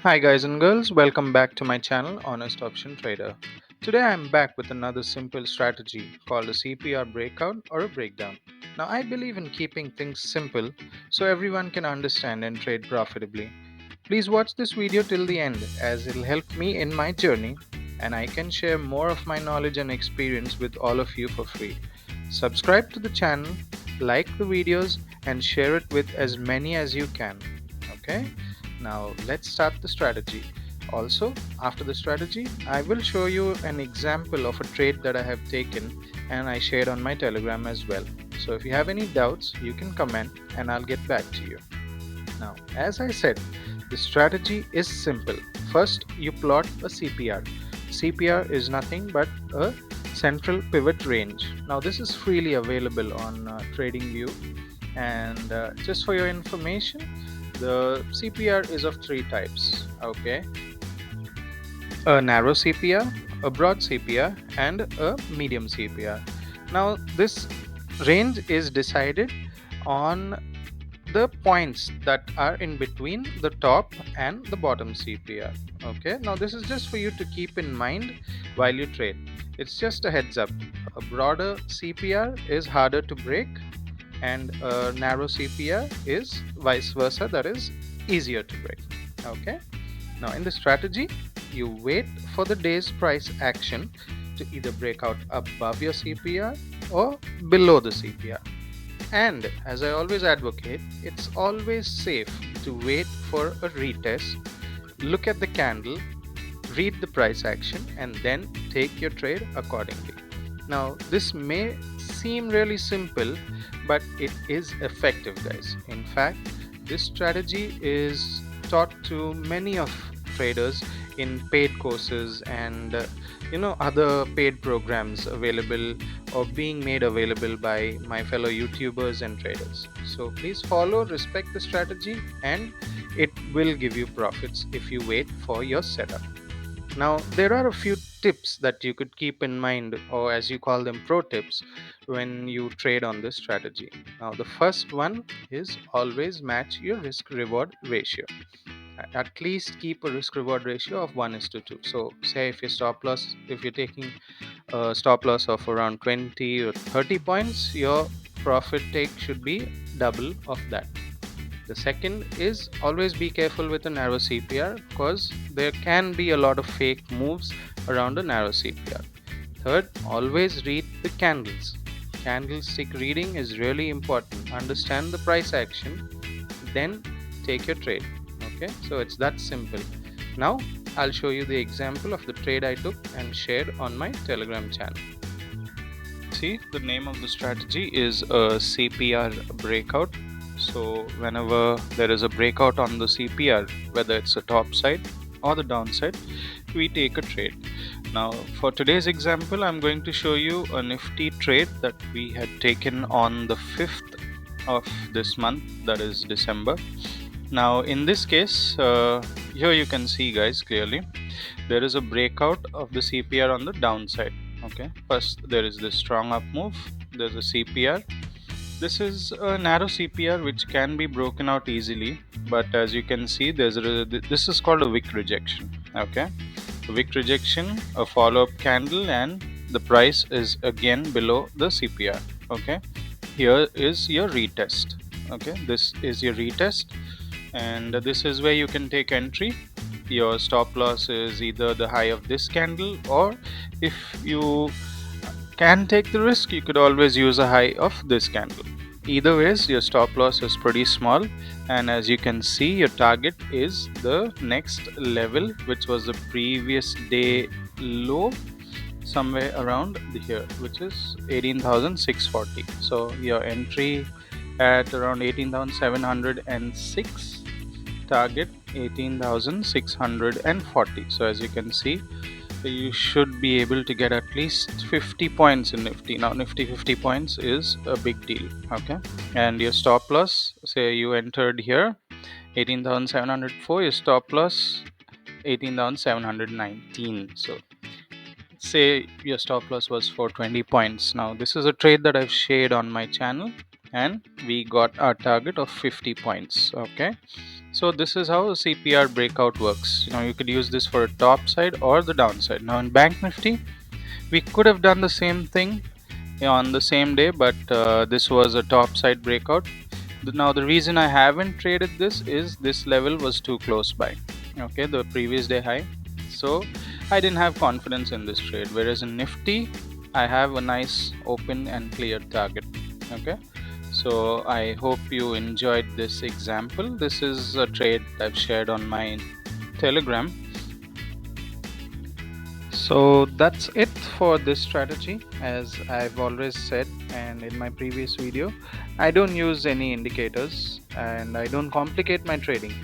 Hi guys and girls, welcome back to my channel Honest Option Trader. Today I am back with another simple strategy called a CPR breakout or a breakdown. Now I believe in keeping things simple so everyone can understand and trade profitably. Please watch this video till the end as it'll help me in my journey and I can share more of my knowledge and experience with all of you for free. Subscribe to the channel, like the videos and share it with as many as you can. Okay? Now let's start the strategy. Also, after the strategy, I will show you an example of a trade that I have taken and I shared on my Telegram as well. So if you have any doubts, you can comment and I'll get back to you. Now, as I said, the strategy is simple. First, you plot a CPR. CPR is nothing but a central pivot range. Now, this is freely available on TradingView, and just for your information, the CPR is of three types. Okay, a narrow CPR, a broad CPR, and a medium CPR. Now, this range is decided on the points that are in between the top and the bottom CPR. Okay, now this is just for you to keep in mind while you trade. It's just a heads up. A broader CPR is harder to break, and a narrow CPR is vice versa, that is easier to break. Okay, now in the strategy, you wait for the day's price action to either break out above your CPR or below the CPR. And as I always advocate, it's always safe to wait for a retest, look at the candle, read the price action, and then take your trade accordingly. Now, this may seem really simple, but it is effective, guys. In fact, this strategy is taught to many of traders in paid courses and other paid programs available or being made available by my fellow YouTubers and traders. So please follow, respect the strategy, and it will give you profits if you wait for your setup. Now, there are a few tips that you could keep in mind, or as you call them, pro tips, when you trade on this strategy. Now, the first one is always match your risk reward ratio. At least keep a risk reward ratio of 1:2. So, say if your stop loss, if you're taking a stop loss of around 20 or 30 points, your profit take should be double of that. The second is always be careful with a narrow CPR because there can be a lot of fake moves around a narrow CPR. Third, always read the candles. Candlestick reading is really important. Understand the price action, then take your trade. Okay, so it's that simple. Now, I'll show you the example of the trade I took and shared on my Telegram channel. See, the name of the strategy is a CPR breakout. So whenever there is a breakout on the CPR, whether it's the top side or the downside, we take a trade. Now for today's example, I'm going to show you a nifty trade that we had taken on the 5th of this month, that is December. Now in this case, here you can see, guys, clearly there is a breakout of the CPR on the downside. Okay, first there is this strong up move, there's a CPR. This is a narrow CPR which can be broken out easily, but as you can see, this is called a wick rejection. Okay, a wick rejection, a follow-up candle, and the price is again below the CPR. Okay, here is your retest. Okay, this is your retest, and this is where you can take entry. Your stop loss is either the high of this candle, or if you can take the risk, you could always use a high of this candle. Either ways, your stop loss is pretty small, and as you can see, your target is the next level, which was the previous day low, somewhere around here, which is 18,640. So your entry at around 18,706, target 18,640. So as you can see, you should be able to get at least 50 points in Nifty. Now Nifty 50 points is a big deal. Okay, and your stop loss, say you entered here 18,704, your stop loss 18,719. So say your stop loss was for 20 points. Now this is a trade that I've shared on my channel, and we got our target of 50 points. Okay, So this is how a CPR breakout works. You could use this for a top side or the downside. Now in Bank Nifty, we could have done the same thing on the same day, but this was a top side breakout. Now the reason I haven't traded this is this level was too close by, okay, the previous day high. So I didn't have confidence in this trade, whereas in Nifty I have a nice open and clear target. Okay, so I hope you enjoyed this example. This is a trade I've shared on my Telegram. So that's it for this strategy. As I've always said, and in my previous video, I don't use any indicators and I don't complicate my trading.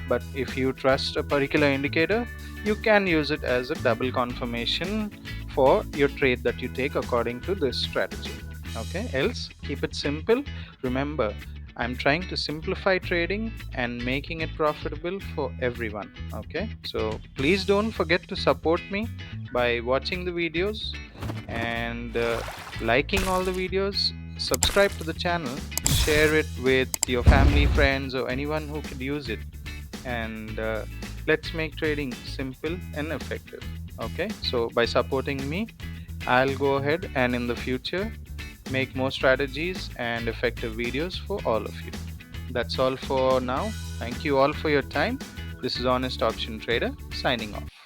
But if you trust a particular indicator, you can use it as a double confirmation for your trade that you take according to this strategy. Okay, else keep it simple. Remember, I'm trying to simplify trading and making it profitable for everyone. Okay, so please don't forget to support me by watching the videos and liking all the videos. Subscribe to the channel, share it with your family, friends, or anyone who could use it. And let's make trading simple and effective. Okay, so by supporting me, I'll go ahead and in the future make more strategies and effective videos for all of you. That's all for now. Thank you all for your time. This is Honest Option Trader signing off.